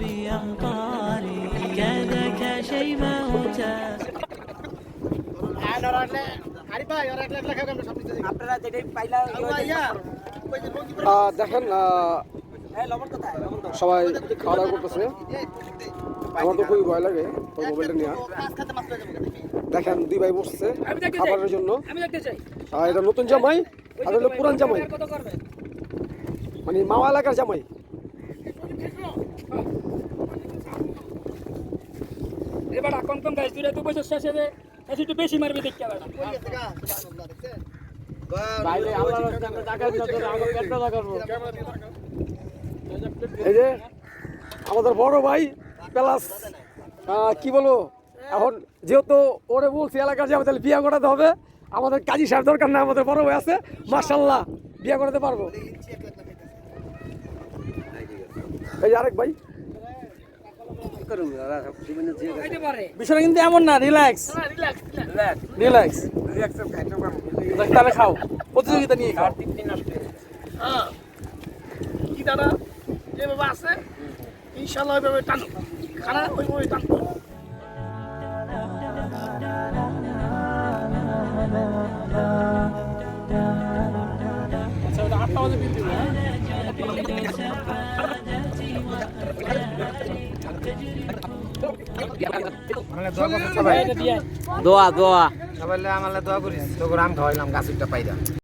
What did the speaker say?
بأمطاري كذاك شيماء দেখেন সবাই খাওয়া দাওয়া করতেছে। আমার তো খুবই ভয় লাগে ওই মোবাইলটা নিয়ে। দেখেন দুই ভাই বসছে খাবারের জন্য। এটা নতুন জামাই আর হলো পুরান জামাই, মানে মামা এলাকার জামাই। এবার কম কম গাছ দুইটা 2 বছর শেষে একটু বেশি মারবে দেখতে পারে এই যে আমাদের বড় ভাই প্লাস কি বলবো, এখন যেহেতু ওরে বলছি এলাকার যাবে তাহলে বিয়ে করাতে হবে। আমাদের কাজী সাহেব দরকার না, আমাদের বড় ভাই আছে মাশাআল্লাহ, বিয়ে করাতে পারবো। এই যে আরেক ভাই, বিষয়টা কিন্তু এমন না, রিল্যাক্স রিল্যাক্স তাহলে খাও, প্রতিযোগিতা নিয়ে খাও। কি দাদা যেভাবে আছে ইনশাল্লাহ ওইভাবে টানো, খানা ওইভাবে টানো। আচ্ছা ওটা 8টা বাজে বিল দিবো। দোয়া দোয়া সবাই আমালে দোয়া করিস, তোকে আম খাওয়াইলাম গাছ একটা পাইরা।